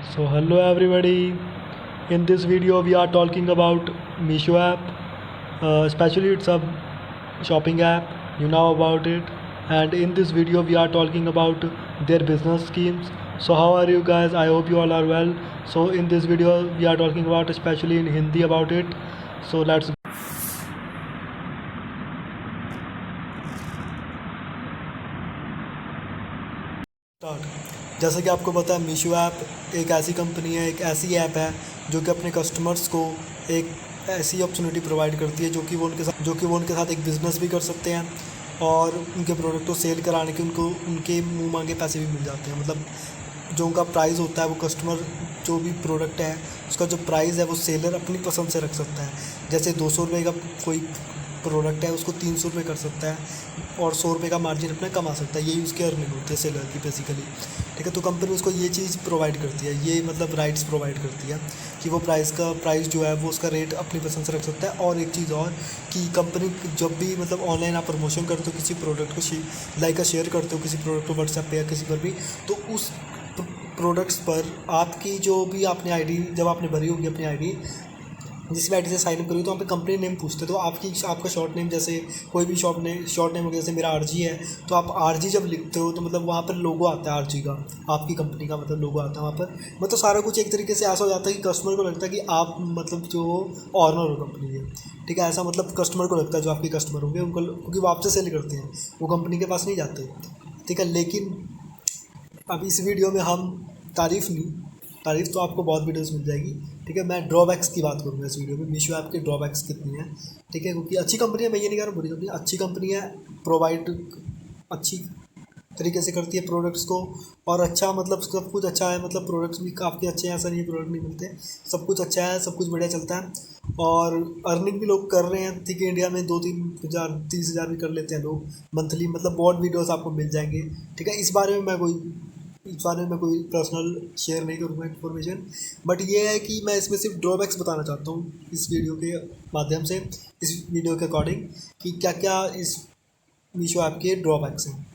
So hello everybody. In this video we are talking about Meesho app. Especially it's a shopping app. You know about it. And in this video we are talking about their business schemes. So how are you guys? I hope you all are well. So in this video we are talking about especially in Hindi about it. So let's start. जैसा कि आपको पता है Meesho app एक ऐसी company है, एक ऐसी ऐप है जो कि अपने कस्टमर्स को एक ऐसी अपॉर्चुनिटी प्रोवाइड करती है जो कि वो उनके साथ एक बिज़नेस भी कर सकते हैं और उनके प्रोडक्ट को सेल कराने के उनके मुंह मांगे पैसे भी मिल जाते हैं। मतलब जो उनका प्राइस होता है वो कस्टमर जो भी प्रोडक्ट है उसका जो प्राइस है वो सेलर अपनी पसंद से रख सकता है। जैसे 200 रुपये का कोई प्रोडक्ट है उसको 300 रुपये कर सकता है और 100 रुपये का मार्जिन अपना कमा सकता है। यही उसकी अर्निंग होती है सेलर की बेसिकली, ठीक है। तो कंपनी उसको ये चीज़ प्रोवाइड करती है, ये मतलब राइट्स प्रोवाइड करती है कि वो प्राइस जो है वो उसका रेट अपनी पसंद से रख सकता है। और एक चीज़ और कि कंपनी जब भी मतलब ऑनलाइन आप प्रमोशन करते हो किसी प्रोडक्ट को लाइक शेयर करते हो किसी प्रोडक्ट को व्हाट्सएप पे या किसी पर भी, तो उस प्रोडक्ट्स पर आपकी जो भी आपने आईडी जब आपने भरी होगी अपनी आईडी जिस भी आईडी से साइन अप करी तो वहाँ पे कंपनी नेम पूछते तो आपका शॉर्ट नेम जैसे कोई भी शॉर्ट नेम हो गया, जैसे मेरा आरजी है तो आप आरजी जब लिखते हो तो मतलब वहाँ पर लोगो आता है आरजी का, आपकी कंपनी का मतलब लोगो आता है वहाँ पर। मतलब सारा कुछ एक तरीके से ऐसा हो जाता है कि कस्टमर को लगता है कि आप मतलब जो ऑनर हो कंपनी के, ठीक है। ऐसा मतलब कस्टमर को लगता है जो आपके कस्टमर होंगे उनको, क्योंकि वो आपसे सेल करते हैं, वो कंपनी के पास नहीं जाते, ठीक है। लेकिन अब इस वीडियो में हम तारीफ़ तो आपको बहुत वीडियोस मिल जाएगी, ठीक है। मैं ड्रॉबैक्स की बात करूँगा इस वीडियो में। मीशो ऐप के ड्रॉबैक्स कितनी है, ठीक है, क्योंकि अच्छी कंपनी है, मैं ये नहीं कह रहा बुरी कंपनी, अच्छी कंपनी है, प्रोवाइड अच्छी तरीके से करती है प्रोडक्ट्स को और अच्छा मतलब सब कुछ अच्छा है। मतलब प्रोडक्ट्स भी काफ़ी अच्छे हैं, ऐसा नहीं प्रोडक्ट नहीं मिलते, सब कुछ अच्छा है, सब कुछ बढ़िया चलता है और अर्निंग भी लोग कर रहे हैं, ठीक है। इंडिया में 2-3 हज़ार 30 हज़ार भी कर लेते हैं लोग मंथली, मतलब बहुत वीडियोस आपको मिल जाएंगे, ठीक है। इस बारे में मैं कोई पर्सनल शेयर नहीं करूँगा इन्फॉर्मेशन, बट ये है कि मैं इसमें सिर्फ ड्रॉबैक्स बताना चाहता हूँ इस वीडियो के माध्यम से, इस वीडियो के अकॉर्डिंग कि क्या क्या इस मीशो ऐप के ड्रॉबैक्स हैं।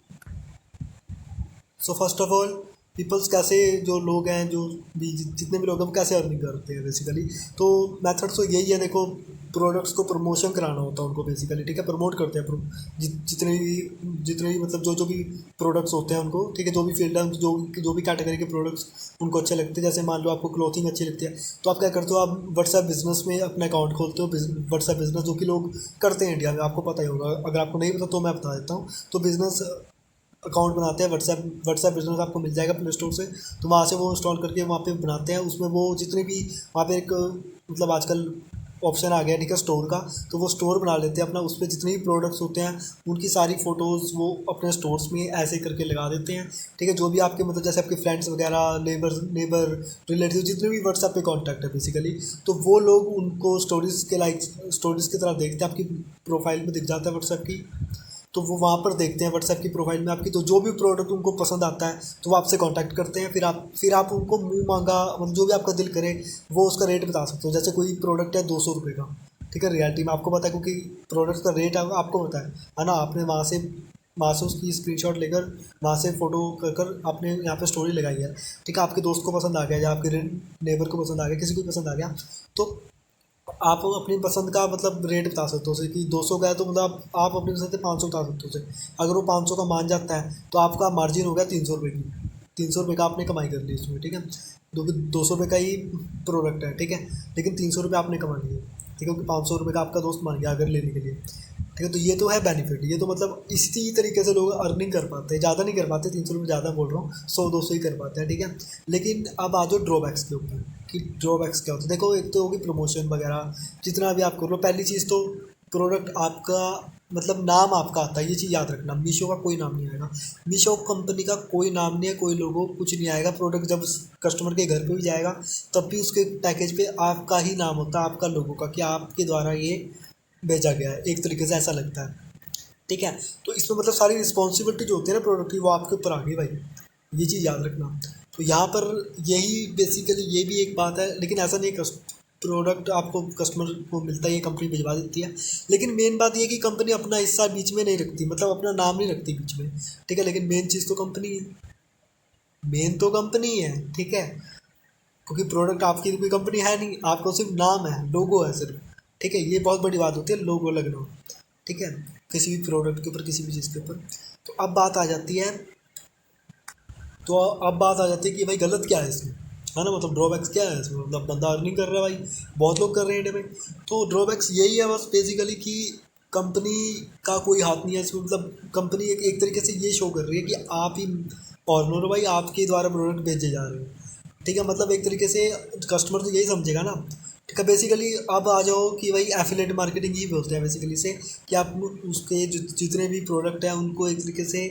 So first of all peoples कैसे जो लोग हैं जो भी जितने भी लोग हैं वो कैसे अर्निंग करते हैं बेसिकली। तो मेथड्स तो यही है, देखो प्रोडक्ट्स को प्रमोशन कराना होता है उनको बेसिकली, ठीक है। प्रमोट करते हैं जितने भी मतलब जो भी प्रोडक्ट्स होते हैं उनको, ठीक है। जो भी फील्ड है जो भी कैटेगरी के प्रोडक्ट्स उनको अच्छे लगते हैं, जैसे मान लो आपको क्लॉथिंग अच्छी लगती है तो आप क्या करते हो, आप व्हाट्सएप बिजनेस में अपना अकाउंट खोलते हो, व्हाट्सएप बिजनेस जो कि लोग करते हैं इंडिया में, आपको पता ही होगा। अगर आपको नहीं पता तो मैं बता देता हूँ। तो बिजनेस अकाउंट बनाते हैं, व्हाट्सएप बिजनेस आपको मिल जाएगा प्ले स्टोर से, तो वहाँ से वो इंस्टॉल करके वहाँ पे बनाते हैं। उसमें वो जितने भी वहाँ पे एक मतलब आजकल ऑप्शन आ गया, ठीक है, स्टोर का, तो वो स्टोर बना लेते हैं अपना। उस पर जितने भी प्रोडक्ट्स होते हैं उनकी सारी फ़ोटोज़ वो अपने स्टोर्स में ऐसे करके लगा देते हैं, ठीक है। जो भी आपके मतलब जैसे आपके फ्रेंड्स वगैरह नेबर रिलेटिव जितने भी व्हाट्सएप पे कांटेक्ट है बेसिकली, तो वो लोग उनको स्टोरीज़ की तरह देखते हैं, आपकी प्रोफाइल में दिख जाता है व्हाट्सएप की, तो वो वहाँ पर देखते हैं व्हाट्सएप की प्रोफाइल में आपकी, तो जो भी प्रोडक्ट उनको पसंद आता है तो वो आपसे कांटेक्ट करते हैं। फिर आप उनको मुंह मांगा मतलब जो भी आपका दिल करे वो उसका रेट बता सकते हो। जैसे कोई प्रोडक्ट है 200 रुपये का, ठीक है, रियलिटी में आपको पता है क्योंकि प्रोडक्ट का रेट आपको पता है ना। आपने वहाँ से उसकी स्क्रीनशॉट लेकर वहाँ से फ़ोटो कर आपने यहाँ पे स्टोरी लगाई है, ठीक है। आपके दोस्त को पसंद आ गया या आपके नेबर को पसंद आ गया, किसी को पसंद आ गया, तो आप अपनी पसंद का मतलब रेट बता सकते हो उसे कि 200 का है, तो मतलब आप अपनी पसंद से 500 बता सकते हो उसे। अगर वो 500 का मान जाता है तो आपका मार्जिन हो गया 300 रुपये की, 300 रुपये का आपने कमाई कर ली उसमें, ठीक है। 200 रुपये का ही प्रोडक्ट है, ठीक है, लेकिन 300 रुपये आपने कमा लिए, ठीक है, क्योंकि 500 रुपये का आपका दोस्त मान गया अगर लेने के लिए, ठीक है। तो ये तो है बेनिफिट, ये तो मतलब इसी तरीके से लोग अर्निंग कर पाते हैं, ज़्यादा नहीं कर पाते, 300 रुपये ज़्यादा बोल रहा हूँ, 100-200 ही कर पाते हैं, ठीक है। लेकिन अब आ जाओ ड्रॉबैक्स के ऊपर कि ड्रॉबैक्स क्या होता है। देखो एक तो होगी प्रमोशन वगैरह, जितना भी आप कर लो, पहली चीज़ तो प्रोडक्ट आपका मतलब नाम आपका आता है, ये चीज़ याद रखना। मीशो का कोई नाम नहीं आएगा, मीशो कंपनी का कोई नाम नहीं है, कोई लोगो कुछ नहीं आएगा। प्रोडक्ट जब कस्टमर के घर पे भी जाएगा तब भी उसके पैकेज पे आपका ही नाम होता है, आपका लोगो का, कि आपके द्वारा ये भेजा गया है, एक तरीके से ऐसा लगता है, ठीक है। तो इसमें मतलब सारी रिस्पॉन्सिबिलिटी जो होती है ना प्रोडक्ट की वो आपके ऊपर आ गई भाई, ये चीज़ याद रखना। तो यहाँ पर यही बेसिकली ये भी एक बात है, लेकिन ऐसा नहीं है प्रोडक्ट आपको कस्टमर को मिलता है ये कंपनी भिजवा देती है, लेकिन मेन बात ये है कि कंपनी अपना हिस्सा बीच में नहीं रखती, मतलब अपना नाम नहीं रखती बीच में, ठीक है। लेकिन मेन चीज़ तो कंपनी है, मेन तो कंपनी है, ठीक है। क्योंकि प्रोडक्ट आपकी कोई कंपनी है नहीं, आपको सिर्फ नाम है, लोगो है सिर्फ। ठीक है, ये बहुत बड़ी बात होती है लोगो लगना। ठीक है, किसी भी प्रोडक्ट के ऊपर, किसी भी चीज़ के ऊपर। तो अब बात आ जाती है, कि भाई गलत क्या है इसमें, है ना, मतलब ड्रॉबैक्स क्या है इसमें, मतलब बंदा अर्निंग कर रहा है भाई, बहुत लोग कर रहे हैं इंडिया में। तो ड्रॉबैक्स यही है बस बेसिकली कि कंपनी का कोई हाथ नहीं है इसमें, मतलब कंपनी एक तरीके से ये शो कर रही है कि आप ही ऑनर हो भाई, आपके द्वारा प्रोडक्ट भेजे जा रहे हैं। ठीक है, मतलब एक तरीके से कस्टमर तो यही समझेगा ना। ठीक है, बेसिकली अब आ जाओ कि भाई एफिलेट मार्केटिंग ही बोलते हैं बेसिकली से, कि आप उसके जितने भी प्रोडक्ट हैं उनको एक तरीके से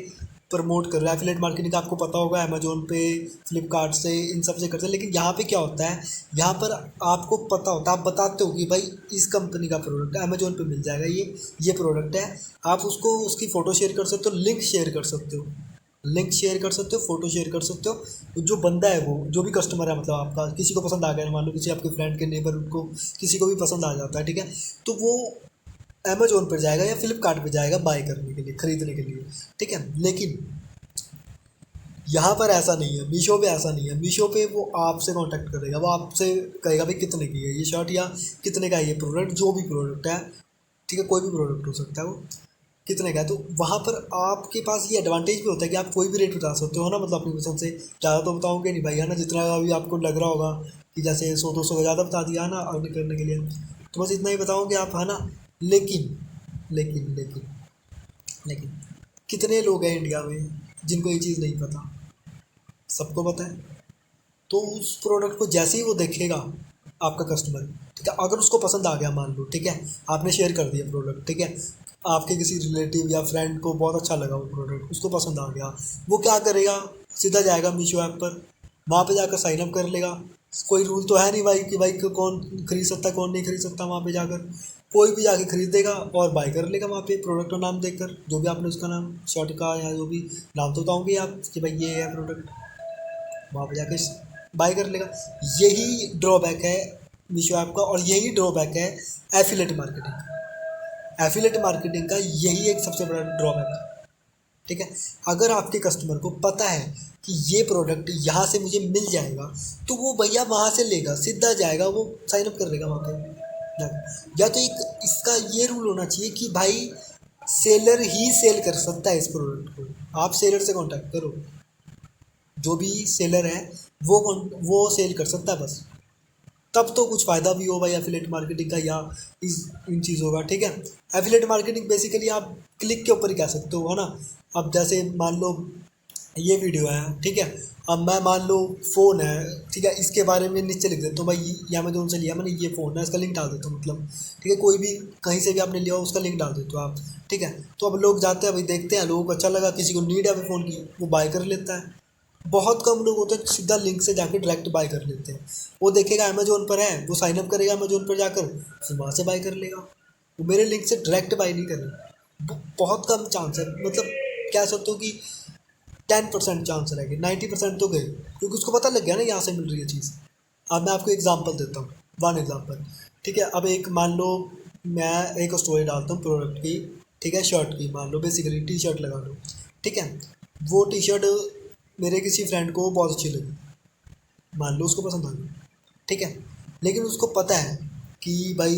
प्रमोट कर रहे हैं। एफिलेट मार्केटिंग आपको पता होगा अमेजोन पे, फ्लिपकार्ट से, इन सब से करते हैं। लेकिन यहाँ पे क्या होता है, यहाँ पर आपको पता होता है, आप बताते हो कि भाई इस कंपनी का प्रोडक्ट है, अमेजोन पे मिल जाएगा, ये प्रोडक्ट है। आप उसको उसकी फ़ोटो शेयर कर सकते हो, लिंक शेयर कर सकते हो, फ़ोटो शेयर कर सकते हो। जो बंदा है, वो जो भी कस्टमर है, मतलब आपका किसी को पसंद आ गया, मान लो किसी आपके फ्रेंड के नेबर को किसी को भी पसंद आ जाता है, ठीक है, तो वो अमेजोन पर जाएगा या फ्लिपकार्ट पे जाएगा बाय करने के लिए, ख़रीदने के लिए। ठीक है, लेकिन यहाँ पर ऐसा नहीं है, मीशो पे ऐसा नहीं है। मीशो पे वो आपसे कांटेक्ट करेगा, वो आपसे कहेगा भाई कितने की है ये शर्ट, या कितने का है ये प्रोडक्ट, जो भी प्रोडक्ट है। ठीक है, कोई भी प्रोडक्ट हो सकता है वो, कितने का है। तो वहाँ पर आपके पास ये एडवांटेज भी होता है कि आप कोई भी रेट बता सकते हो ना, मतलब अपनी पसंद से। ज़्यादा तो बताओगे नहीं भाई, है ना, जितना अभी आपको लग रहा होगा कि जैसे 100-200 का ज़्यादा बता दिया है ना अर्निंग करने के लिए, तो बस इतना ही बताओगे आप, है ना। लेकिन लेकिन लेकिन लेकिन कितने लोग हैं इंडिया में जिनको ये चीज़ नहीं पता, सबको पता है। तो उस प्रोडक्ट को जैसे ही वो देखेगा आपका कस्टमर, ठीक है, अगर उसको पसंद आ गया, मान लो, ठीक है, आपने शेयर कर दिया प्रोडक्ट, ठीक है, आपके किसी रिलेटिव या फ्रेंड को बहुत अच्छा लगा वो प्रोडक्ट, उसको पसंद आ गया, वो क्या करेगा, सीधा जाएगा मीशो ऐप पर, वहाँ पे जाकर साइन अप कर लेगा। कोई रूल तो है नहीं भाई कि भाई कौन खरीद सकता है कौन नहीं खरीद सकता, वहाँ पे जाकर कोई भी जाके खरीद देगा और बाय कर लेगा वहाँ पे, प्रोडक्ट का नाम देखकर, जो भी आपने उसका नाम, शर्ट का या जो भी नाम, तो बताओगे आप कि भाई ये है प्रोडक्ट, वहाँ पे जाके बाय कर लेगा। यही ड्रॉबैक है मीशो ऐप का, और यही ड्रॉबैक है एफिलेट मार्केटिंग का। एफिलेट मार्केटिंग का यही एक सबसे बड़ा ड्रॉबैक है। ठीक है, अगर आपके कस्टमर को पता है कि ये प्रोडक्ट यहाँ से मुझे मिल जाएगा, तो वो भैया वहाँ से लेगा, सीधा जाएगा, वो साइन अप कर लेगा वहाँ पे जाकर। या तो एक इसका ये रूल होना चाहिए कि भाई सेलर ही सेल कर सकता है इस प्रोडक्ट को, आप सेलर से कांटेक्ट करो, जो भी सेलर है वो सेल कर सकता है बस, तब तो कुछ फ़ायदा भी हो भाई एफिलेट मार्केटिंग का, या इस इन चीज़ों का। ठीक है, एफिलेट मार्केटिंग बेसिकली आप क्लिक के ऊपर ही कह सकते हो, है ना। अब जैसे मान लो ये वीडियो है, ठीक है, अब मैं मान लो फ़ोन है, ठीक है, इसके बारे में नीचे लिख देता हूँ भाई, ये अमेज़ोन से लिया मैंने, ये फ़ोन है, इसका लिंक डाल देता हूँ, मतलब ठीक है, कोई भी कहीं से भी आपने लिया हो उसका लिंक डाल देते हो आप। ठीक है, तो अब लोग जाते हैं भाई, देखते हैं, लोगों को अच्छा लगा, किसी को नीड है फ़ोन की, वो बाय कर लेता है। बहुत कम लोग होते हैं सीधा लिंक से जाकर डायरेक्ट बाय कर लेते हैं। वो देखेगा अमेजोन पर है, वो साइन अप करेगा अमेजोन पर जाकर, फिर वहाँ से बाय कर लेगा। वो मेरे लिंक से डायरेक्ट बाय नहीं करेगा, बहुत कम चांस है, मतलब कह सकते हो कि 10% चांस रह गए, 90% तो गए, क्योंकि उसको पता लग गया ना यहाँ से मिल रही है चीज़। अब मैं आपको एग्जांपल देता हूँ, वन एग्जांपल। ठीक है, अब एक मान लो मैं एक स्टोरी डालता हूँ प्रोडक्ट की, ठीक है, शर्ट की, मान लो बेसिकली टी शर्ट लगा लो। ठीक है, वो टी शर्ट मेरे किसी फ्रेंड को बहुत अच्छी लगी, मान लो उसको पसंद आ गई। ठीक है, लेकिन उसको पता है कि भाई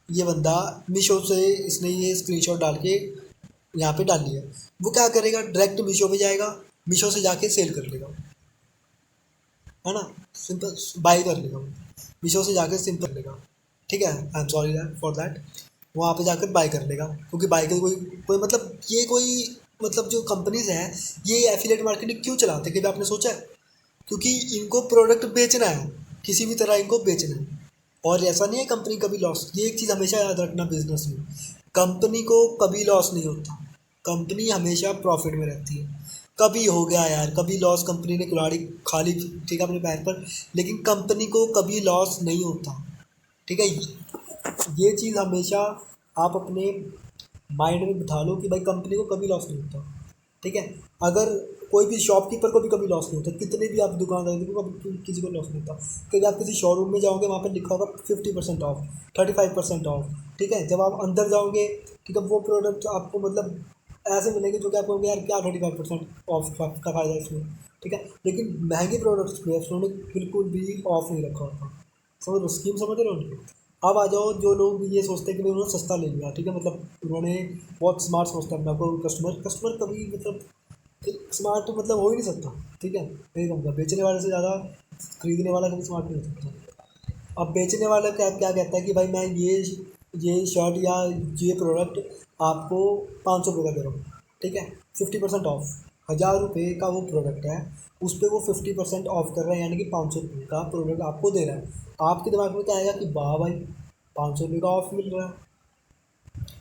ये बंदा मीशो से इसने ये स्क्रीनशॉट डाल के यहाँ पे डाल लिया, वो क्या करेगा, डायरेक्ट मीशो पे जाएगा, मीशो से जाके सेल कर लेगा, है ना, सिंपल बाई कर लेगा वो, मीशो से जाकर सिंपल लेगा। ठीक है, I am sorry for that, वहाँ पे जाकर बाई कर लेगा, क्योंकि बाई का कोई कोई मतलब ये कोई मतलब जो कंपनीज हैं ये एफिलेट मार्केटिंग क्यों चलाते हैं, कभी आपने सोचा है? क्योंकि इनको प्रोडक्ट बेचना है, किसी भी तरह इनको बेचना है, और ऐसा नहीं है कंपनी कभी लॉस, ये एक चीज़ हमेशा याद रखना बिजनेस में, कंपनी को कभी लॉस नहीं होता, कंपनी हमेशा प्रॉफिट में रहती है। कभी हो गया यार, कभी लॉस, कंपनी ने कुल्हाड़ी खा ली, ठीक है, अपने पैर पर, लेकिन कंपनी को कभी लॉस नहीं होता। ठीक है, ये चीज़ हमेशा आप अपने माइंड में बिठा लो कि भाई कंपनी को कभी लॉस नहीं होता। ठीक है, अगर कोई भी शॉपकीपर को भी कभी लॉस नहीं होता, कितने भी आप दुकानदार देखो, कभी किसी को लॉस नहीं होता। कभी आप किसी शोरूम में जाओगे, वहाँ पर लिखा होगा 50% ऑफ, 35% ऑफ। ठीक है, जब आप अंदर जाओगे, ठीक है, वो प्रोडक्ट आपको मतलब ऐसे मिलेंगे जो कि आपको यार क्या 35% ऑफ का फ़ायदा है इसमें, ठीक है। लेकिन महंगे प्रोडक्ट्स पे उन्होंने बिल्कुल भी ऑफ नहीं रखा होता। समझ लो स्कीम, समझ रहे हो उनकी। अब आ जाओ जो लोग ये सोचते हैं कि भाई उन्होंने सस्ता ले लिया, ठीक है, मतलब उन्होंने बहुत स्मार्ट सोचता है अपना को कस्टमर, कस्टमर कभी मतलब स्मार्ट तो मतलब हो ही नहीं सकता, ठीक है, यही कहूँगा। बेचने वाले से ज़्यादा खरीदने वाला कभी स्मार्ट नहीं हो सकता। अब बेचने वाला क्या क्या कहता है कि भाई मैं ये शर्ट या ये प्रोडक्ट आपको 500 रुपये का दे रहा हूँ, ठीक है, 50% ऑफ। 1000 रुपये का वो प्रोडक्ट है, उस पर वो 50% ऑफ कर रहा है, यानी कि 500 रुपये का प्रोडक्ट आपको दे रहा है। आपके दिमाग में क्या आएगा कि वाह भाई 500 रुपये का ऑफ मिल रहा है,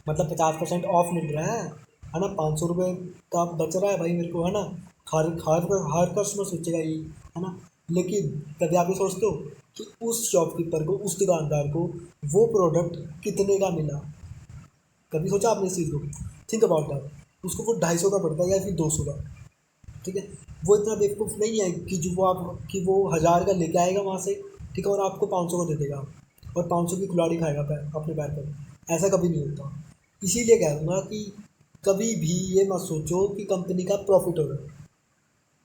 मतलब 50% ऑफ मिल रहा है ना, 500 रुपये का बच रहा है भाई मेरे को, है ना। हर हर हर कस्टमर सोचेगा ये, है ना। लेकिन कभी आप ये सोचते हो कि उस शॉपकीपर को, उस दुकानदार को वो प्रोडक्ट कितने का मिला? कभी सोचा आपने इस चीज़ को? Think about that. उसको वो 250 का पड़ता है या फिर 200 का, ठीक है। वो इतना बेवकूफ़ नहीं है कि जो वो आप कि वो 1000 का लेके आएगा वहाँ से, ठीक है, और आपको 500 का दे देगा और 500 की कुल्हाड़ी खाएगा अपने पैर पर। ऐसा कभी नहीं होता। इसीलिए कह दूँगा कि कभी भी ये मत सोचो कि कंपनी का प्रॉफिट हो रहा है।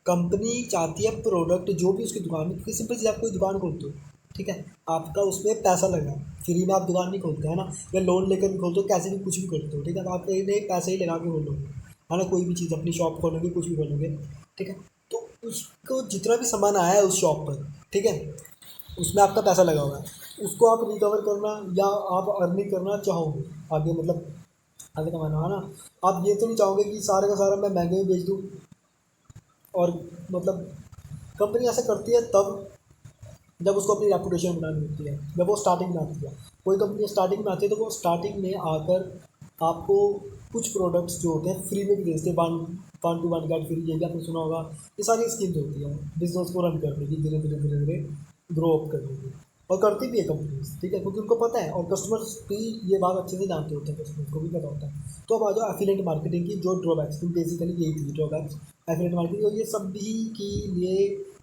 कंपनी चाहती है प्रोडक्ट जो भी उसकी दुकान में, क्योंकि सिंपल चीज़, आप कोई दुकान खोलते हो, ठीक है, आपका उसमें पैसा लगा, फ्री में आप दुकान नहीं खोलते, है ना, या लोन लेकर भी खोलते हो, कैसे भी कुछ भी खोलते हो, ठीक है, तो आप कहीं नहीं पैसे ही लगा के खोलोगे, है ना, कोई भी चीज़ अपनी शॉप खोलोगे, कुछ भी खोलोगे, ठीक है। तो उसको जितना भी सामान आया है उस शॉप पर, ठीक है, उसमें आपका पैसा लगा हुआ है, उसको आप रिकवर करना या आप अर्निंग करना चाहोगे आगे, मतलब आगे कमाना, है ना। आप ये तो नहीं चाहोगे कि सारे का सारा मैं महंगे में बेच दूँ। और मतलब कंपनी ऐसा करती है तब जब उसको अपनी रेपुटेशन बनानी होती है, जब वो स्टार्टिंग में आती है। कोई कंपनी स्टार्टिंग में आती है तो वो स्टार्टिंग में आकर आपको कुछ प्रोडक्ट्स जो होते हैं फ्री में भी भेजते हैं, 1 to 1 गेट फ्री, ये भी आपने सुना होगा। ये सारी स्कीम्स होती हैं बिजनेस को रन करने की, धीरे धीरे धीरे धीरे ग्रो अप करने की, और करती भी है कंपनीज, ठीक है, क्योंकि उनको पता है और कस्टमर्स भी ये बात अच्छे से जानते होते हैं, कस्टमर्स को भी पता होता है। तो अब आ जाओ एफिलिएट मार्केटिंग की जो ड्रॉबैक्स थी, बेसिकली यही थी ड्रॉबैक्स एफिलिएट मार्केटिंग, और ये सभी के लिए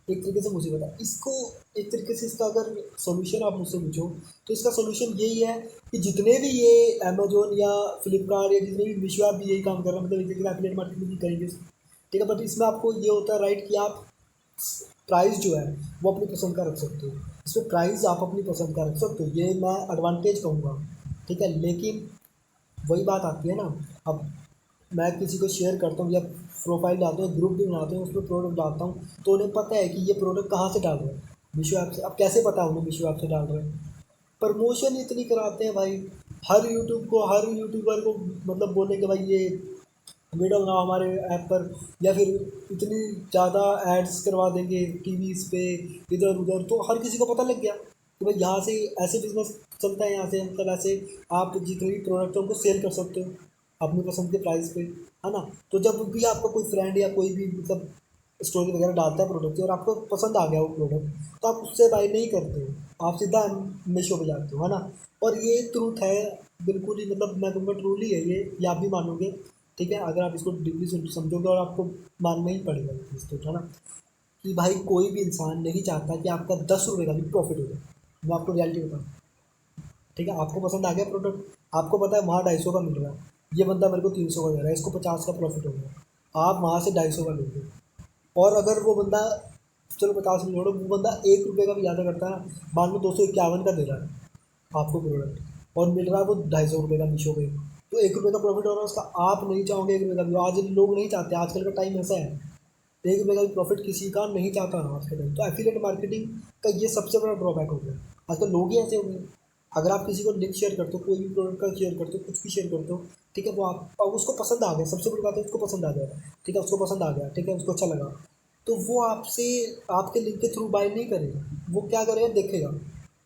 एक तरीके से मुसीबत है। इसको एक तरीके से इसका अगर सोल्यूशन आप मुझसे पूछो तो इसका सोल्यूशन यही है कि जितने भी ये अमेजोन या फ्लिपकार्ट या जितने भी मीशो आप भी यही काम कर रहे हैं, मतलब एक तरीके एफिलिएट मार्केटिंग भी करेंगे, ठीक है, बट इसमें आपको ये होता है राइट कि आप प्राइस जो है वो अपनी पसंद का रख सकते हो। इसमें प्राइस आप अपनी पसंद का रख सकते हो, ये मैं एडवांटेज कहूँगा, ठीक है। लेकिन वही बात आती है ना, अब मैं किसी को शेयर करता हूँ या प्रोफाइल डालता हूँ, ग्रुप भी बनाता हूँ, उसमें प्रोडक्ट डालता हूँ, तो उन्हें पता है कि ये प्रोडक्ट कहाँ से डाल रहे हैं, मीशो ऐप से। अब कैसे पता है उन्हें मीशो ऐप से डाल रहे हैं? प्रमोशन इतनी कराते हैं भाई, हर यूट्यूबर को मतलब बोलने के भाई ये वीडियो बनाओ हमारे ऐप पर, या फिर इतनी ज़्यादा एड्स करवा देंगे टीवीज़ पे इधर उधर, तो हर किसी को पता लग गया कि भाई यहाँ से ऐसे बिजनेस चलता है, यहाँ से मतलब ऐसे आप जितने भी प्रोडक्ट हैं उनको सेल कर सकते हो अपनी पसंद के प्राइस पे, है ना। तो जब भी आपका कोई फ्रेंड या कोई भी मतलब स्टोरी वगैरह डालता है प्रोडक्ट की और आपको पसंद आ गया वो प्रोडक्ट, तो आप उससे बाई नहीं करते हो, आप सीधा मीशो पे जाते हो, है ना। और ये ट्रूथ है, बिल्कुल ही मतलब मैं कहूँगा ट्रूली है ये आप भी मानोगे, ठीक है, अगर आप इसको डीपली समझोगे, और आपको मानना ही पड़ेगा इस तो, है ना, कि भाई कोई भी इंसान नहीं चाहता कि आपका 10 रुपये का भी प्रॉफिट हो जाए। मैं आपको रियलिटी बताऊँ, ठीक है, आपको पसंद आ गया प्रोडक्ट, आपको पता है वहाँ 250 का मिल रहा है, ये बंदा मेरे को 300 का दे रहा है, इसको 50 का प्रॉफिट हो गया, आप वहाँ से 250 का लोगे। और अगर वो बंदा, चलो 50 में छोड़ो, वो बंदा 1 रुपये का भी ज़्यादा करता है, मान लो 251 का दे रहा है आपको प्रोडक्ट, और मिल रहा है वो 250 रुपये का मीशो पे, तो 1 रुपये का प्रॉफिट हो रहा है उसका। आप नहीं चाहोगे 1 रुपये का भी? आज लोग नहीं चाहते, आजकल का टाइम ऐसा है, 1 रुपये का भी प्रॉफिट किसी का नहीं चाहता ना आज के टाइम। तो एफिलिएट मार्केटिंग का ये सबसे बड़ा ड्रॉबैक हो गया, आजकल लोग ही ऐसे हो गए। अगर आप किसी को लिंक शेयर करते हो, कोई भी प्रोडक्ट का शेयर करते हो, कुछ भी शेयर करते हो, ठीक है, वो आप और उसको पसंद आ गया, सबसे बड़ी बात है उसको पसंद आ गया, ठीक है, उसको पसंद आ गया, ठीक है, उसको अच्छा लगा, तो वो आपसे आपके लिंक के थ्रू बाय नहीं करेगा। वो क्या करेगा, देखेगा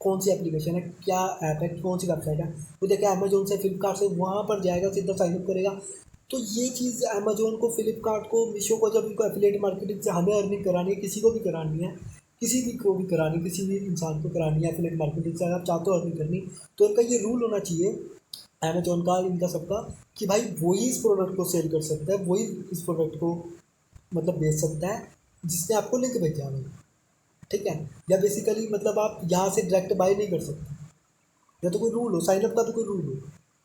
कौन सी एप्लीकेशन है, क्या ऐप है, कौन सी वेबसाइट है, वो देखा अमेजोन से, फ्लिपकार्ट से, वहाँ पर जाएगा, सीधा साइनअप करेगा। तो ये चीज़ अमेजोन को, फ्लिपकार्ट को, मीशो को, जब इनको एफिलिएट मार्केटिंग से हमें अर्निंग करानी है, किसी को भी करानी है, किसी भी को भी करानी, किसी भी इंसान को करानी है एफिलिएट मार्केटिंग से, अगर आप चाहते हो अर्निंग करनी, तो इनका ये रूल होना चाहिए अमेजोन का, इनका सबका, कि भाई वही इस प्रोडक्ट को सेल कर सकता है, वही इस प्रोडक्ट को मतलब बेच सकता है जिसने आपको लिंक भेजा है, ठीक है। या बेसिकली मतलब आप यहाँ से डायरेक्ट बाय नहीं कर सकते, या तो कोई रूल हो, साइनअप का तो कोई रूल हो,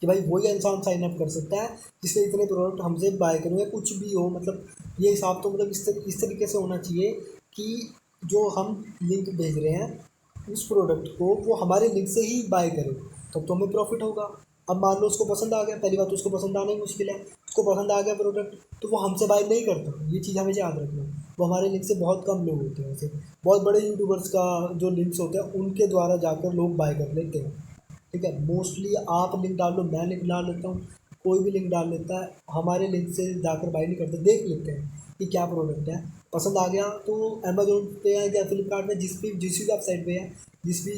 कि भाई वही इंसान साइन अप कर सकता है जिसने इतने प्रोडक्ट हमसे बाय करें या कुछ भी हो। मतलब ये हिसाब तो मतलब इस तरीके से होना चाहिए कि जो हम लिंक भेज रहे हैं उस प्रोडक्ट को वो हमारे लिंक से ही बाय करे, तब तो हमें प्रॉफिट होगा। अब मान लो उसको पसंद आ गया, पहली बात तो उसको पसंद आना ही मुश्किल है, उसको पसंद आ गया प्रोडक्ट तो वो हमसे बाय नहीं करता, ये चीज़ हमें याद रखना। वो हमारे लिंक से बहुत कम लोग होते हैं, वैसे बहुत बड़े यूट्यूबर्स का जो लिंक्स होते हैं उनके द्वारा जाकर लोग बाय कर लेते हैं। ठीक है, मोस्टली आप लिंक डाल लो, मैं लिंक डाल लेता हूँ, कोई भी लिंक डाल लेता है, हमारे लिंक से जाकर बाय नहीं करते, देख लेते हैं कि क्या प्रोडक्ट है, पसंद आ गया तो अमेजोन पे है या फ्लिपकार्ट में जिस भी वेबसाइट पे है, जिस भी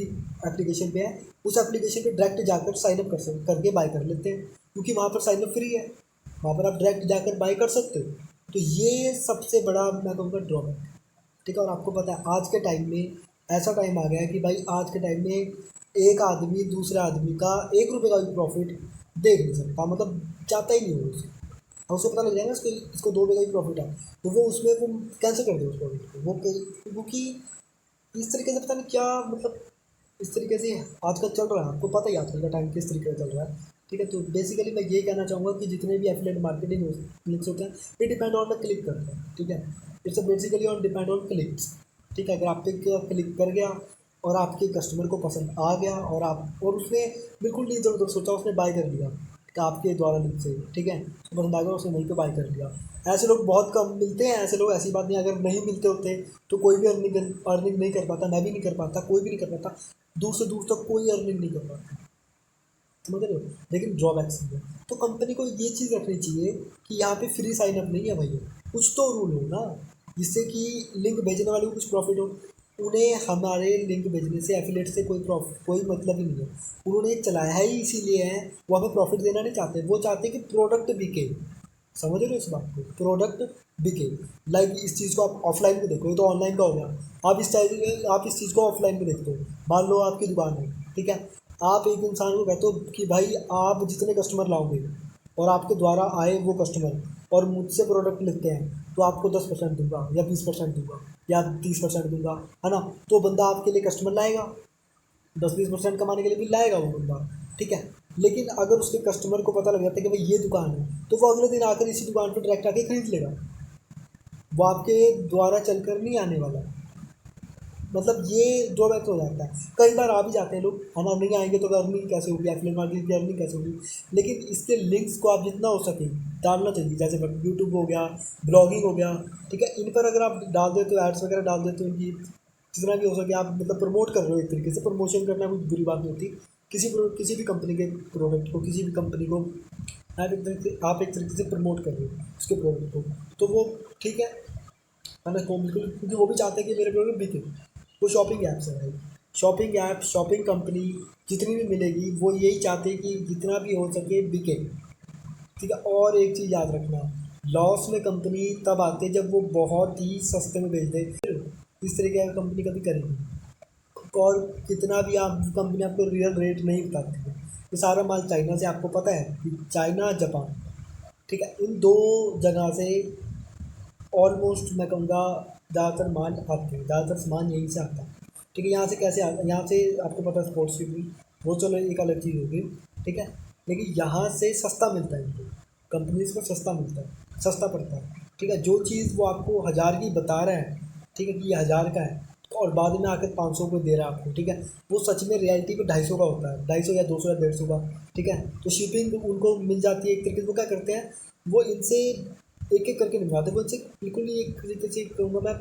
एप्लीकेशन पे है, उस एप्लीकेशन पे डायरेक्ट जाकर साइन अप करके बाय कर लेते हैं, क्योंकि वहाँ पर साइन अप फ्री है, वहाँ पर आप डायरेक्ट जाकर बाय कर सकते हो। तो ये सबसे बड़ा मैं कहूँगा ड्रॉबैक। ठीक है, और आपको पता है आज के टाइम में ऐसा टाइम आ गया है कि भाई आज के टाइम में एक आदमी दूसरे आदमी का 1 रुपये का भी प्रॉफिट देख नहीं सकता, मतलब चाहता ही नहीं हो उसे, और उसको पता लग जाएगा इसको 2 रुपये का ही प्रॉफिट है तो वो उसमें वो कैंसिल कर दे उस प्रॉफिट को, वो क्योंकि इस तरीके से पता नहीं क्या, मतलब इस तरीके से आजकल चल रहा है, आपको पता ही आजकल का टाइम किस तरीके से चल रहा है। ठीक है, तो बेसिकली मैं ये कहना चाहूँगा कि जितने भी एफिलिएट मार्केटिंग लिंक्स होते हैं ये डिपेंड ऑन द क्लिक करते हैं। ठीक है, it's basically on depend on clicks. ठीक है, अगर आप पे क्लिक कर गया और आपके कस्टमर को पसंद आ गया और उसने बिल्कुल नहीं इधर उधर सोचा, उसने बाय कर लिया आपके द्वारा लिंक से, ठीक है, उसको पसंद आ गया उसने वहीं पे बाय कर लिया। ऐसे लोग बहुत कम मिलते हैं, ऐसे लोग, ऐसी बात नहीं, अगर नहीं मिलते होते तो कोई भी अर्निंग नहीं कर पाता, मैं भी नहीं कर पाता, कोई भी नहीं कर पाता, दूर से दूर तक कोई अर्निंग नहीं कर पाता, समझ रहे हो। लेकिन ड्रॉबैक्स है, तो कंपनी को ये चीज़ रखनी चाहिए कि यहाँ पे फ्री साइन अप नहीं है भैया, कुछ तो रूल हो ना, जिससे कि लिंक भेजने वाले को कुछ प्रॉफिट हो। उन्हें हमारे लिंक भेजने से एफिलेट से कोई मतलब ही नहीं है, उन्होंने चलाया ही इसीलिए है, वो हमें प्रॉफिट देना नहीं चाहते, वो चाहते हैं कि प्रोडक्ट बिके। समझ रहे हो इस बात को, प्रोडक्ट बिके। लाइक इस चीज़ को आप ऑफलाइन में देखो, ये तो ऑनलाइन का हो गया, आप इस चीज़ को ऑफलाइन में देखते हो। मान लो आपकी दुकान है, ठीक है, आप एक इंसान को कहते हो कि भाई आप जितने कस्टमर लाओगे और आपके द्वारा आए वो कस्टमर और मुझसे प्रोडक्ट लेते हैं तो आपको 10% दूंगा या 20% दूंगा या 30% दूंगा, है ना, तो बंदा आपके लिए कस्टमर लाएगा, 10-20% कमाने के लिए भी लाएगा वो बंदा। ठीक है, लेकिन अगर उसके कस्टमर को पता लग जाता है कि भाई ये दुकान है तो वो अगले दिन आकर इसी दुकान पर डायरेक्ट आके खरीद लेगा, वो आपके द्वारा चलकर नहीं आने वाला। मतलब ये ड्रॉबैक हो जाता है, कई बार आ भी जाते हैं लोग, है ना, नहीं आएंगे तो अर्निंग कैसे होगी, एफिलिएट मार्केटिंग की अर्निंग कैसे होगी। लेकिन इसके लिंक्स को आप जितना हो सके डालना चाहिए, जैसे यूट्यूब हो गया, ब्लॉगिंग हो गया, ठीक है, इन पर अगर आप डाल देते हो, एड्स वगैरह डाल देते हो इनकी, जितना भी हो सके आप मतलब प्रमोट कर रहे हो, एक तरीके से प्रमोशन करना कोई बुरी बात नहीं होती, किसी भी कंपनी के प्रोडक्ट को, किसी भी कंपनी को आप एक तरीके से प्रमोट कर रहे हो उसके प्रोडक्ट को, तो वो ठीक है ना, को बिल्कुल, क्योंकि वो भी चाहते हैं कि मेरे प्रोडक्ट बिके। वो शॉपिंग ऐप्स है भाई, शॉपिंग ऐप, शॉपिंग कंपनी जितनी भी मिलेगी वो यही चाहते हैं कि जितना भी हो सके बिके। ठीक है, और एक चीज़ याद रखना, लॉस में कंपनी तब आती है जब वो बहुत ही सस्ते में बेच दे, इस तरीके का कंपनी कभी करेगी। और कितना भी आप कंपनी आपको रियल रेट नहीं बताती है, ये सारा माल चाइना से, आपको पता है कि चाइना जापान, ठीक है, इन दो जगह से ऑलमोस्ट मैं कहूँगा ज़्यादातर माल आते हैं, ज़्यादातर सामान यहीं से आता है। ठीक है, यहाँ से कैसे आता है, यहाँ से आपको पता है स्पोर्ट्स की भी, वो चलो एक अलग चीज़ होगी, ठीक है, लेकिन यहाँ से सस्ता मिलता है इनको, कंपनीज को सस्ता मिलता है, सस्ता पड़ता है। ठीक है, जो चीज़ वो आपको 1000 की बता रहा है, ठीक है, कि ये 1000 का है और बाद में आकर 500 को दे रहा है आपको, ठीक है, वो सच में रियलिटी पे 250 का होता है, 250 या 200 या 150 का। ठीक है, तो शिपिंग उनको मिल जाती है एक तरीके से, वो क्या करते हैं, वो इनसे एक एक करके निभाते, वो इनसे बिल्कुल ही एक तरीके से कहूँगा मैं,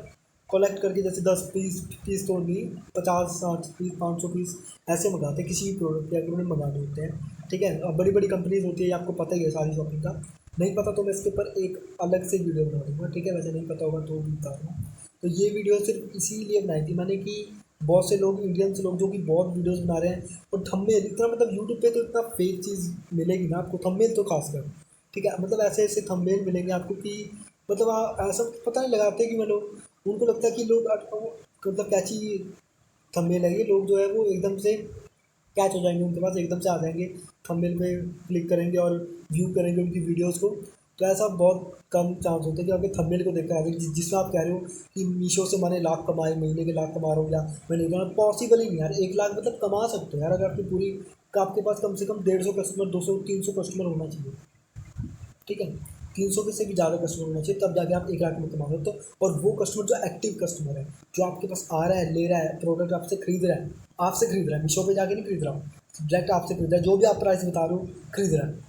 कलेक्ट करके, जैसे 10 पीस तो नहीं, 50-60 पीस, 500 पीस ऐसे मंगाते हैं किसी भी प्रोडक्ट के, अगर उन्हें मंगाने होते हैं। ठीक है, अब बड़ी बड़ी कंपनीज होती है, आपको पता ही है सारी शॉपिंग का, नहीं पता तो मैं इसके ऊपर एक अलग से वीडियो बना दूँगा। ठीक है, वैसे नहीं पता होगा तो भी बता दूँ। तो ये वीडियो सिर्फ इसीलिए बनाई थी मैंने कि बहुत से लोग, इंडियंस लोग जो कि बहुत वीडियोस बना रहे हैं, और थंबनेल इतना, मतलब यूट्यूब पे तो इतना फेक चीज़ मिलेगी ना आपको, थंबनेल तो खासकर, ठीक है, मतलब ऐसे ऐसे थंबनेल मिलेंगे आपको कि मतलब ऐसा पता नहीं लगाते कि मतलब उनको लगता है कि लोग मतलब कैची थंबनेल है ये, लोग जो है वो एकदम से कैच हो जाएंगे, उनके पास एकदम से आ जाएंगे, थंबनेल पे क्लिक करेंगे और व्यू करेंगे उनकी वीडियोस को। तो ऐसा बहुत कम चांस होता है कि आपके थंबनेल को देखकर आ जाए, जिसमें आप कह रहे हो कि मीशो से मैंने लाख कमाए, महीने के लाख कमा रहा हूँ, या मैंने पॉसिबल ही नहीं यार, 1 लाख मतलब कमा सकते हो यार अगर आपकी पूरी कि आपके पास कम से कम 150 कस्टमर, 200 300 कस्टमर होना चाहिए, ठीक है। 300 के से भी ज़्यादा कस्टमर होना चाहिए, तब जाके आप 1 लाख में कमा सकते हो। और वो कस्टमर जो एक्टिव कस्टमर है, जो आपके पास आ रहा है, ले रहा है प्रोडक्ट, आपसे खरीद रहा है, मीशो पे जाके नहीं खरीद रहा हूँ, डायरेक्ट आपसे खरीद रहा है, जो भी आप प्राइस बता रहे हो खरीद रहा है।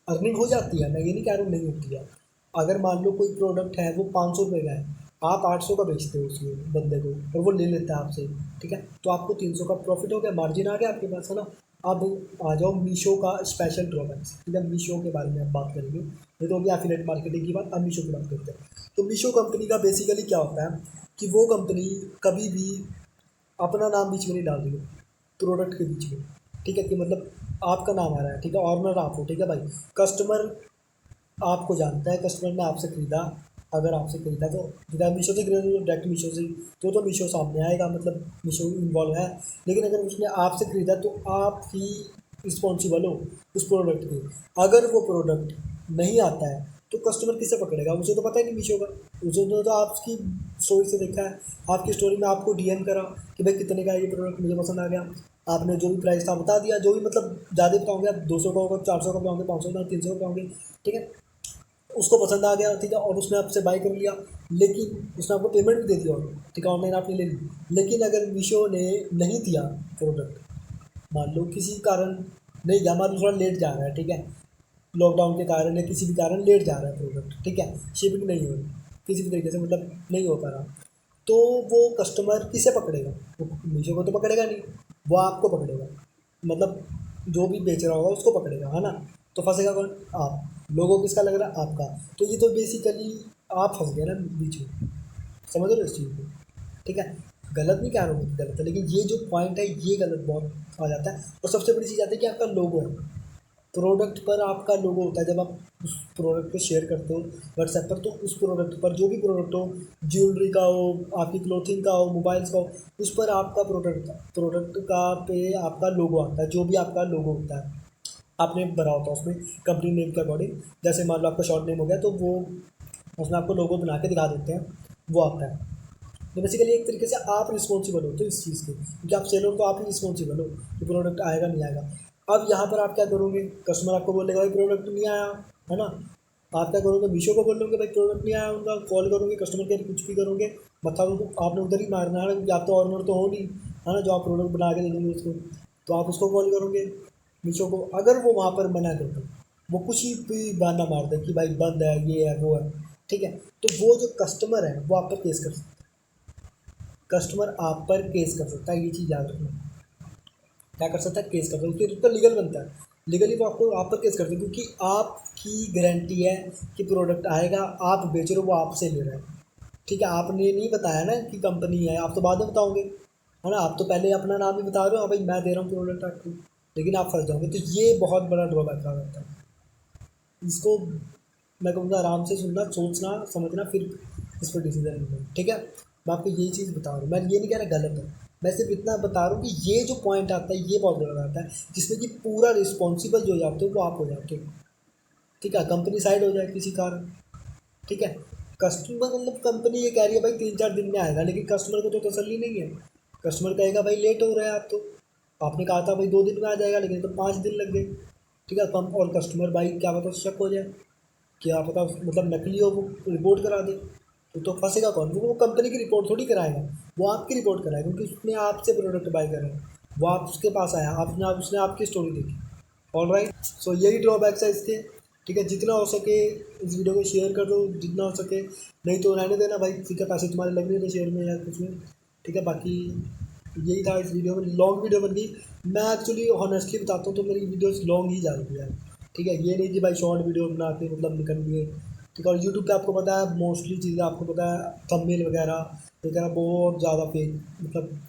अर्निंग हो जाती है, मैं ये नहीं कह रहा हूँ नहीं होती है। अगर मान लो कोई प्रोडक्ट है वो 500 रुपये का है, आप 800 का बेचते हो उसमें बंदे को, और वो ले लेता है आपसे, ठीक है, तो आपको 300 का प्रॉफिट हो गया, मार्जिन आ गया आपके पास, है ना। अब आ जाओ मीशो का स्पेशल ड्रॉबैक्स, ठीक है, मीशो के बारे में अब बात करेंगे। ये तो होगी एफिलिएट मार्केटिंग की बात, अब मीशो की बात करते हैं। तो मीशो कंपनी का बेसिकली क्या होता है कि वो कंपनी कभी भी अपना नाम बीच में नहीं डाल रही है प्रोडक्ट के बीच में, ठीक है, कि मतलब आपका नाम आ रहा है, ठीक है, ऑनर आप हो, ठीक है भाई, कस्टमर आपको जानता है, कस्टमर ने आपसे खरीदा, अगर आपसे खरीदा तो सीधा मीशो से खरीदा तो डायरेक्ट मीशो से, तो मीशो सामने आएगा, मतलब मीशो इन्वॉल्व है। लेकिन अगर उसने आपसे खरीदा तो आप ही रिस्पॉन्सिबल हो उस प्रोडक्ट के। अगर वो प्रोडक्ट नहीं आता है तो कस्टमर किसे पकड़ेगा, उसे तो पता ही नहीं मीशो का, उसे तो आपकी स्टोरी से देखा है, आपकी स्टोरी में आपको डीएम करा कि भाई कितने का है ये प्रोडक्ट, मुझे पसंद आ गया, आपने जो भी प्राइस था बता दिया, जो भी मतलब ज़्यादा बताओगे आप, 200 का होगा, 400 का बताओगे, 500 का, 300 का बताओगे, ठीक है, उसको पसंद आ गया, ठीक है, और उसने आपसे बाय कर लिया, लेकिन उसने आपको पेमेंट भी दे दिया, ठीक है, ऑनलाइन आपने ले ली। लेकिन अगर मीशो ने नहीं दिया प्रोडक्ट, मान लो किसी कारण नहीं गया, मान लो थोड़ा लेट जा रहा है, ठीक है, लॉकडाउन के कारण या किसी भी कारण लेट जा रहा है प्रोडक्ट, ठीक है, शिपिंग नहीं हो रही किसी भी तरीके से, मतलब नहीं हो पा रहा, तो वो कस्टमर किसे पकड़ेगा, वो मीशो को तो पकड़ेगा नहीं, वो आपको पकड़ेगा, मतलब जो भी बेच रहा होगा उसको पकड़ेगा, है ना। तो फंसेगा कौन, आप, लोगों किसका लग रहा है, आपका। तो ये तो बेसिकली आप फंस गए ना बीच में, समझ रहे हो इस चीज़ को, ठीक है। गलत नहीं कह रहा हूँ कि गलत है, लेकिन ये जो पॉइंट है ये गलत बहुत आ जाता है। और सबसे बड़ी चीज़ आती है कि आपका लोगो है, प्रोडक्ट पर आपका लोगो होता है, जब आप उस प्रोडक्ट को शेयर करते हो व्हाट्सएप पर, तो उस प्रोडक्ट पर जो भी प्रोडक्ट हो, ज्वेलरी का हो, आपकी क्लोथिंग का हो, मोबाइल्स का हो, उस पर आपका प्रोडक्ट का पे आपका लोगो आता है, जो भी आपका लोगो होता है आपने भरा होता है उसमें कंपनी नेम के अकॉर्डिंग। जैसे मान लो आपका शॉर्ट नेम हो गया तो वो उसमें आपको लोगो बना के दिखा देते हैं, वो आता है। तो बेसिकली एक तरीके से आप रिस्पॉन्सिबल होते हो इस चीज़ के, क्योंकि आप सेलर, तो आप ही रिस्पॉन्सिबल हो कि प्रोडक्ट आएगा नहीं आएगा। अब यहाँ पर आप क्या करोगे, कस्टमर आपको बोलेगा भाई प्रोडक्ट नहीं आया, है ना, आप क्या करोगे, मीशो को बोलोगे भाई प्रोडक्ट नहीं आया, उनका कॉल करोगे, कस्टमर केयर कुछ भी करोगे, मतलब उनको आपने उधर ही मारना है, या तो ऑनर तो हो नहीं, है ना, जो आप प्रोडक्ट बना के दे देंगे उसको, तो आप उसको कॉल करोगे मीशो को। अगर वो वहाँ पर मना कर दे, वो कुछ ही भी बहाना मार दे कि भाई बंद है, ये है वो है, ठीक है, तो वो जो कस्टमर है वो आप पर केस कर सकता है, कस्टमर आप पर केस कर सकता है, ये चीज़ याद रखना। क्या कर सकता है, केस कर सकता है, उसके ऊपर लीगल बनता है, लीगली वो आपको आप पर केस करते हैं, क्योंकि आपकी गारंटी है कि प्रोडक्ट आएगा, आप बेच रहे हो, वो आपसे ले रहा है, ठीक है। आपने नहीं बताया ना कि कंपनी है, आप तो बाद में बताओगे, है ना, आप तो पहले अपना नाम ही बता रहे हो, हाँ भाई मैं दे रहा हूँ प्रोडक्ट आपको, लेकिन आप फंस जाओगे। तो ये बहुत बड़ा ड्रॉबैक आ जाता है, इसको मैं कहूँगा आराम से सुनना, सोचना, समझना, फिर इस पर डिसीजन लेना, ठीक है। मैं आपको यही चीज़ बता रहा हूँ, मैं ये नहीं कह रहा गलत है, मैं सिर्फ इतना बता रहा हूँ कि ये जो पॉइंट आता है ये बहुत गलत आता है, जिसमें कि पूरा रिस्पॉन्सिबल जो हो जाते हो वो आप हो जाते हो, ठीक है, कंपनी साइड हो जाए किसी कारण, ठीक है। कस्टमर मतलब कंपनी ये कह रही है भाई 3-4 दिन में आएगा, लेकिन कस्टमर को तो तसल्ली नहीं है, कस्टमर कहेगा भाई लेट हो रहा है, आप तो आपने कहा था भाई 2 दिन में आ जाएगा, लेकिन तो 5 दिन लग गए, ठीक है, कम, और कस्टमर भाई क्या पता शक हो जाए, क्या पता मतलब नकली हो, वो रिपोर्ट करा दे, तो फंसेगा कौन, वो कंपनी की रिपोर्ट थोड़ी कराएगा, वो आपकी रिपोर्ट कराएगा, क्योंकि उसने आपसे प्रोडक्ट बाय करा है, वो आप उसके पास आया, आपने उसने आपकी स्टोरी देखी। ऑल राइट, सो यही ड्रॉबैक्स है इसके, ठीक है। जितना हो सके इस वीडियो को शेयर कर दो जितना हो सके, नहीं तो रहने देना भाई, ठीक है, पैसे तुम्हारे लग रहे थे शेयर में या कुछ में, ठीक है। बाकी यही था इस वीडियो में, लॉन्ग वीडियो बन गई, मैं एक्चुअली हॉनेस्टली बताता हूँ तो मेरी वीडियोस लॉन्ग ही जाती है, ठीक है, ये नहीं कि भाई शॉर्ट वीडियो बना के मतलब निकल गए, ठीक है। और यूट्यूब पे आपको पता है मोस्टली चीज़ें आपको पता है, थंबनेल वगैरह वगैरह बहुत ज़्यादा फेक, मतलब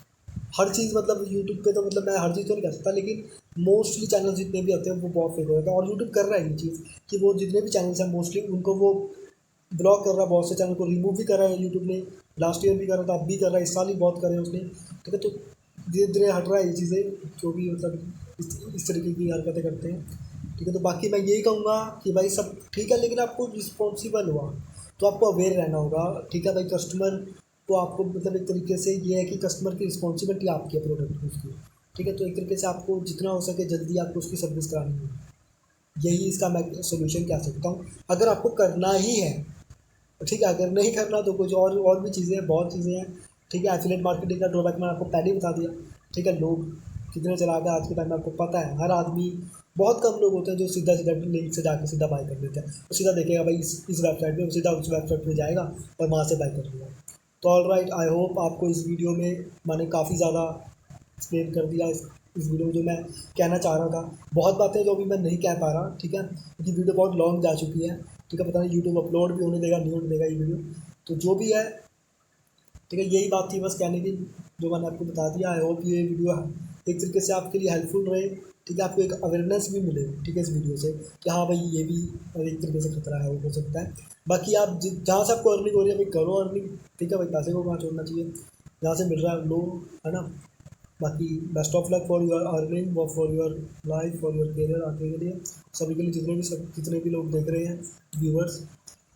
हर चीज़, मतलब यूट्यूब पे तो मतलब मैं हर चीज़ तो नहीं कह सकता, लेकिन मोस्टली चैनल जितने भी होते हैं वो बहुत फेक होता है, और यूट्यूब कर रहा है ये चीज़ कि वो जितने भी चैनल्स हैं मोस्टली उनको वो ब्लॉक कर रहा है, बहुत से चैनल को रिमूव भी कर रहा है यूट्यूब ने, लास्ट ईयर भी कर रहा था, अब भी कर रहा है, इस साल ही बहुत करे उसने, ठीक है। तो धीरे धीरे हट रहा है ये चीज़ें, जो भी मतलब इस तरीके की हरकतें करते हैं, ठीक है। तो बाकी मैं यही कहूँगा कि भाई सब ठीक है, लेकिन आपको रिस्पॉन्सिबल हुआ तो आपको अवेयर रहना होगा, ठीक है भाई। कस्टमर को आपको मतलब एक तरीके से ये है कि कस्टमर की रिस्पॉन्सिबिलिटी आपकी है प्रोडक्ट की उसकी, ठीक है। तो एक तरीके से आपको जितना हो सके जल्दी आपको उसकी सर्विस करानी है, यही इसका मैं सोल्यूशन कह सकता हूँ। अगर आपको करना ही है, ठीक है, अगर नहीं करना तो कुछ और भी चीज़ें हैं, बहुत चीज़ें हैं, ठीक है। एफिलिएट मार्केटिंग का ड्रॉबैक मैंने आपको पहले ही बता दिया, ठीक है। लोग कितने चलाते हैं आज के टाइम में आपको पता है, हर आदमी, बहुत कम लोग होते हैं जो सीधा सीधा लिंक से जाकर सीधा बाय कर लेते हैं। वो सीधा देखेगा भाई इस वेबसाइट पे, सीधा उस वेबसाइट पे जाएगा और वहाँ से बाय कर लेगा। तो ऑल राइट, आई होप आपको इस वीडियो में मैंने काफ़ी ज़्यादा एक्सप्लेन कर दिया इस वीडियो में जो मैं कहना चाह रहा था। बहुत बातें जो अभी मैं नहीं कह पा रहा, ठीक है, क्योंकि वीडियो बहुत लॉन्ग जा चुकी है, ठीक है। पता नहीं यूट्यूब अपलोड भी होने देगा नहीं होने देगा ये वीडियो, तो जो भी है, ठीक है, यही बात थी बस कहने की, जो मैंने आपको बता दिया। आई होप ये वीडियो एक तरीके से आपके लिए हेल्पफुल रहे, ठीक है। आपको एक अवेयरनेस भी मिले, ठीक है, इस वीडियो से कि हाँ भाई ये भी एक तरीके से खतरा है, वो हो सकता है। बाकी आप जहाँ से आपको अर्निंग हो रही है भाई करो अर्निंग, ठीक है भाई, पैसे को कहाँ छोड़ना चाहिए, जहाँ से मिल रहा है लो, है ना। बाकी best of luck for your earning, for your life, for your career आगे के लिए, सभी के लिए, जितने भी लोग देख रहे हैं व्यूअर्स,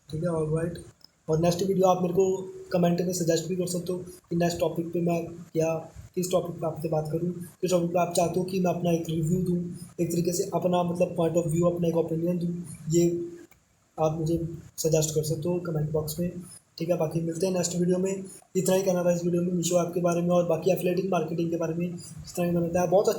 ठीक है। ऑल राइट, और नेक्स्ट वीडियो आप मेरे को कमेंट में सजेस्ट भी कर सकते हो कि नेक्स्ट टॉपिक पे मैं क्या, किस टॉपिक पे आपसे बात करूँ, किस टॉपिक पे आप चाहते हो कि मैं अपना एक रिव्यू दूँ, एक तरीके से अपना मतलब पॉइंट ऑफ व्यू, अपना एक ओपिनियन दूँ, ये आप मुझे सजेस्ट कर सकते हो कमेंट बॉक्स में, ठीक है। बाकी मिलते हैं नेक्स्ट वीडियो में। इतना ही कहना था इस वीडियो में मीशो ऐप के बारे में, और बाकी एफिलिएटिंग मार्केटिंग के बारे में जिस तरह मैंने बताया, बहुत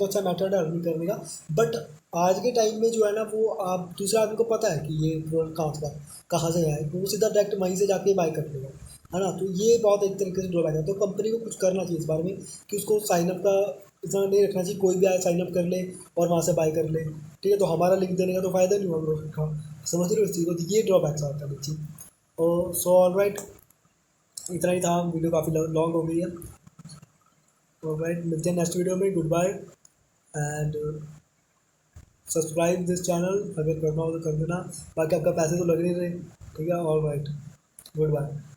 अच्छा मेथड है अर्निंग करने का। बट आज के टाइम में जो है ना, वो आप दूसरे आदमी को पता है कि ये प्रोडक्ट कहाँ से आया है, तो वो सीधा डायरेक्ट वहीं से जाके बाय कर लेगा, है ना। तो ये बहुत एक तरीके से ड्रॉबैक है। तो कंपनी को कुछ करना चाहिए इस बारे में कि उसको साइनअप का इतना नहीं रखना चाहिए, कोई भी आए साइनअप कर ले और वहाँ से बाय कर ले, ठीक है। तो हमारा लिंक देने का तो फ़ायदा नहीं हुआ ब्रोकर का, समझ रहे हो इस चीज़ को। तो ये ड्रॉबैक्स आता है बच्ची। और सो ऑल राइट, इतना ही था, वीडियो काफ़ी लॉन्ग हो गई है। ऑल राइट, मिलते हैं नेक्स्ट वीडियो में। Goodbye and subscribe this channel, अगर करना हो तो कर देना, बाकी आपका पैसे तो लग नहीं रहे, ठीक है। All right, good bye.